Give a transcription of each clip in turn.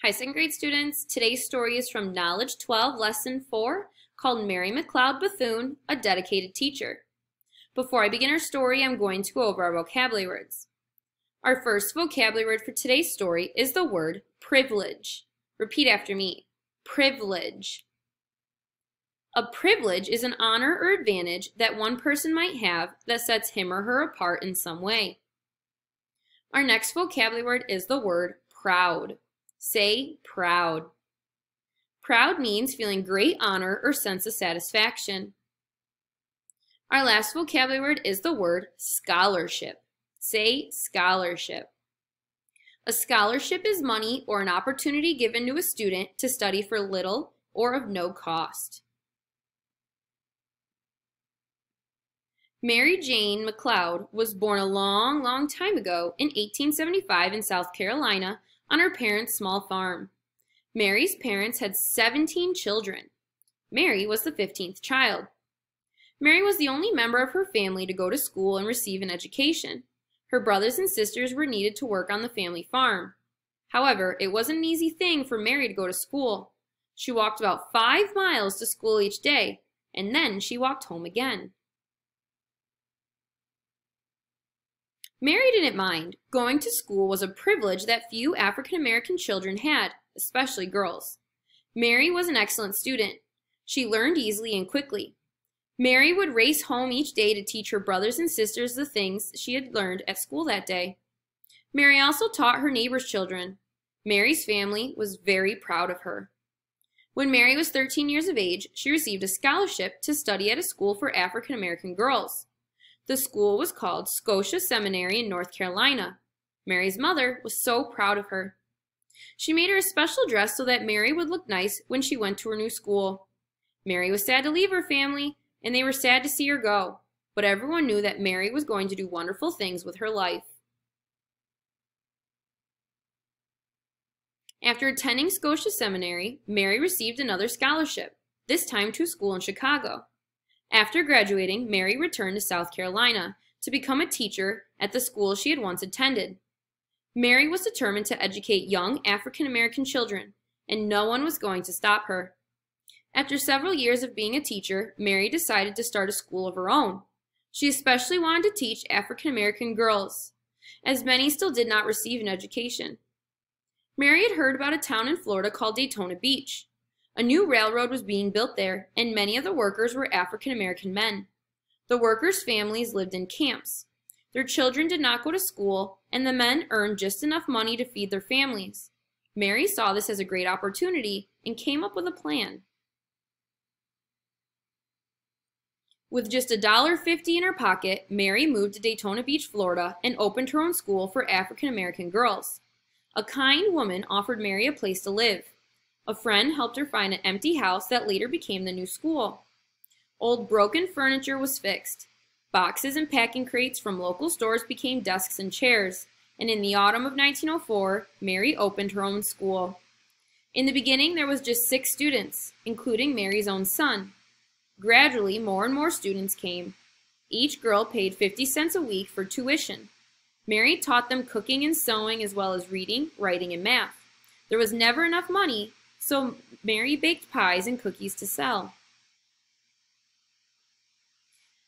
Hi, second grade students. Today's story is from Knowledge 12, Lesson 4, called Mary McLeod Bethune, a Dedicated Teacher. Before I begin our story, I'm going to go over our vocabulary words. Our first vocabulary word for today's story is the word privilege. Repeat after me. Privilege. A privilege is an honor or advantage that one person might have that sets him or her apart in some way. Our next vocabulary word is the word proud. Say proud. Proud means feeling great honor or sense of satisfaction. Our last vocabulary word is the word scholarship. Say scholarship. A scholarship is money or an opportunity given to a student to study for little or of no cost. Mary Jane McLeod was born a long time ago in 1875 in South Carolina on her parents' small farm. Mary's parents had 17 children. Mary was the 15th child. Mary was the only member of her family to go to school and receive an education. Her brothers and sisters were needed to work on the family farm. However, it wasn't an easy thing for Mary to go to school. She walked about 5 miles to school each day, and then she walked home again. Mary didn't mind. Going to school was a privilege that few African American children had, especially girls. Mary was an excellent student. She learned easily and quickly. Mary would race home each day to teach her brothers and sisters the things she had learned at school that day. Mary also taught her neighbors' children. Mary's family was very proud of her. When Mary was 13 years of age, she received a scholarship to study at a school for African American girls. The school was called Scotia Seminary in North Carolina. Mary's mother was so proud of her. She made her a special dress so that Mary would look nice when she went to her new school. Mary was sad to leave her family, and they were sad to see her go, but everyone knew that Mary was going to do wonderful things with her life. After attending Scotia Seminary, Mary received another scholarship, this time to a school in Chicago. After graduating, Mary returned to South Carolina to become a teacher at the school she had once attended. Mary was determined to educate young African American children, and no one was going to stop her. After several years of being a teacher, Mary decided to start a school of her own. She especially wanted to teach African American girls, as many still did not receive an education. Mary had heard about a town in Florida called Daytona Beach. A new railroad was being built there, and many of the workers were African American men. The workers' families lived in camps. Their children did not go to school, and the men earned just enough money to feed their families. Mary saw this as a great opportunity and came up with a plan. With just $1.50 in her pocket, Mary moved to Daytona Beach, Florida, and opened her own school for African American girls. A kind woman offered Mary a place to live. A friend helped her find an empty house that later became the new school. Old broken furniture was fixed. Boxes and packing crates from local stores became desks and chairs, and in the autumn of 1904, Mary opened her own school. In the beginning, there was just 6 students, including Mary's own son. Gradually, more and more students came. Each girl paid 50 cents a week for tuition. Mary taught them cooking and sewing as well as reading, writing, and math. There was never enough money, so Mary baked pies and cookies to sell.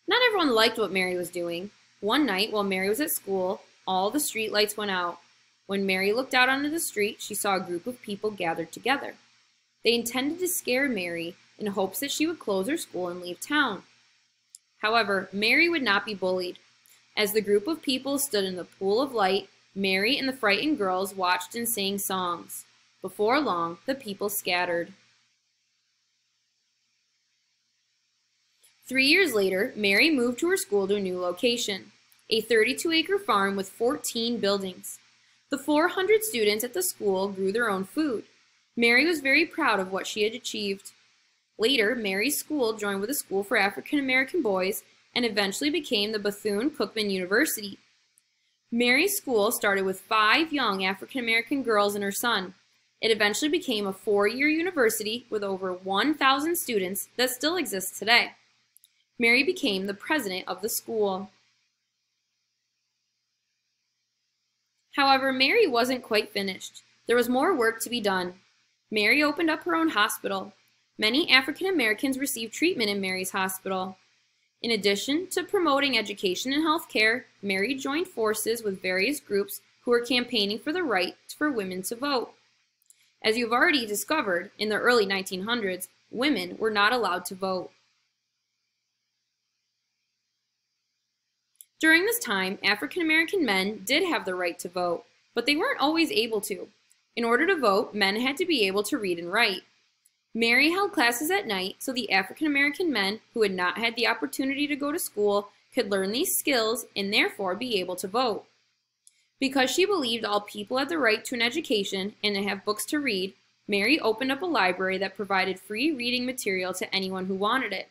Not everyone liked what Mary was doing. One night, while Mary was at school, all the street lights went out. When Mary looked out onto the street, she saw a group of people gathered together. They intended to scare Mary in hopes that she would close her school and leave town. However, Mary would not be bullied. As the group of people stood in the pool of light, Mary and the frightened girls watched and sang songs. Before long, the people scattered. 3 years later, Mary moved to her school to a new location, a 32-acre farm with 14 buildings. The 400 students at the school grew their own food. Mary was very proud of what she had achieved. Later, Mary's school joined with a school for African American boys and eventually became the Bethune-Cookman University. Mary's school started with 5 young African American girls and her son. It eventually became a 4-year university with over 1,000 students that still exists today. Mary became the president of the school. However, Mary wasn't quite finished. There was more work to be done. Mary opened up her own hospital. Many African Americans received treatment in Mary's hospital. In addition to promoting education and health care, Mary joined forces with various groups who were campaigning for the right for women to vote. As you've already discovered, in the early 1900s, women were not allowed to vote. During this time, African American men did have the right to vote, but they weren't always able to. In order to vote, men had to be able to read and write. Mary held classes at night so the African American men who had not had the opportunity to go to school could learn these skills and therefore be able to vote. Because she believed all people had the right to an education and to have books to read, Mary opened up a library that provided free reading material to anyone who wanted it.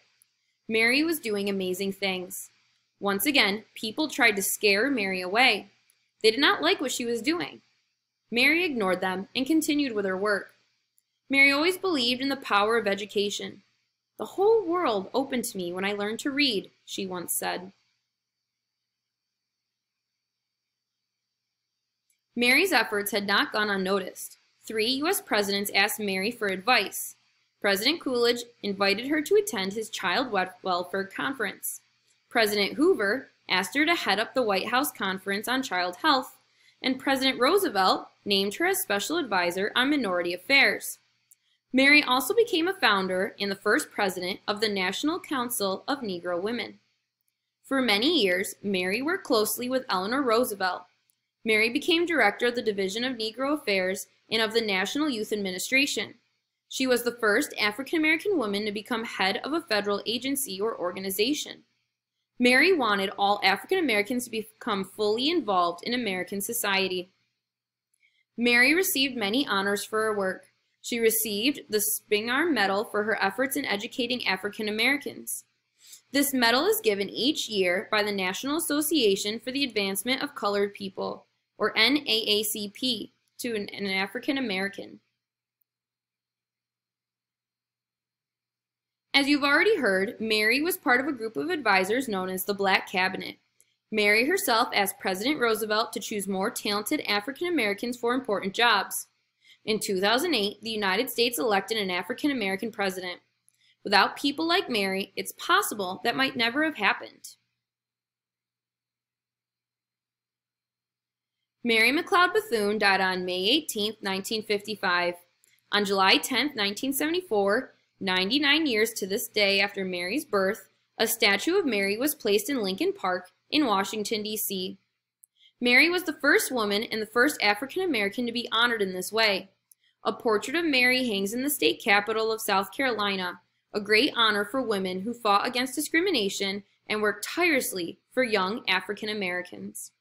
Mary was doing amazing things. Once again, people tried to scare Mary away. They did not like what she was doing. Mary ignored them and continued with her work. Mary always believed in the power of education. "The whole world opened to me when I learned to read," she once said. Mary's efforts had not gone unnoticed. 3 U.S. presidents asked Mary for advice. President Coolidge invited her to attend his child welfare conference. President Hoover asked her to head up the White House Conference on Child Health, and President Roosevelt named her as special advisor on minority affairs. Mary also became a founder and the first president of the National Council of Negro Women. For many years, Mary worked closely with Eleanor Roosevelt. Mary became director of the Division of Negro Affairs and of the National Youth Administration. She was the first African American woman to become head of a federal agency or organization. Mary wanted all African Americans to become fully involved in American society. Mary received many honors for her work. She received the Spingarn Medal for her efforts in educating African Americans. This medal is given each year by the National Association for the Advancement of Colored People, or NAACP, to an African American. As you've already heard, Mary was part of a group of advisors known as the Black Cabinet. Mary herself asked President Roosevelt to choose more talented African Americans for important jobs. In 2008, the United States elected an African American president. Without people like Mary, it's possible that might never have happened. Mary McLeod Bethune died on May 18, 1955. On July 10, 1974, 99 years to this day after Mary's birth, a statue of Mary was placed in Lincoln Park in Washington, D.C. Mary was the first woman and the first African American to be honored in this way. A portrait of Mary hangs in the state capitol of South Carolina, a great honor for women who fought against discrimination and worked tirelessly for young African Americans.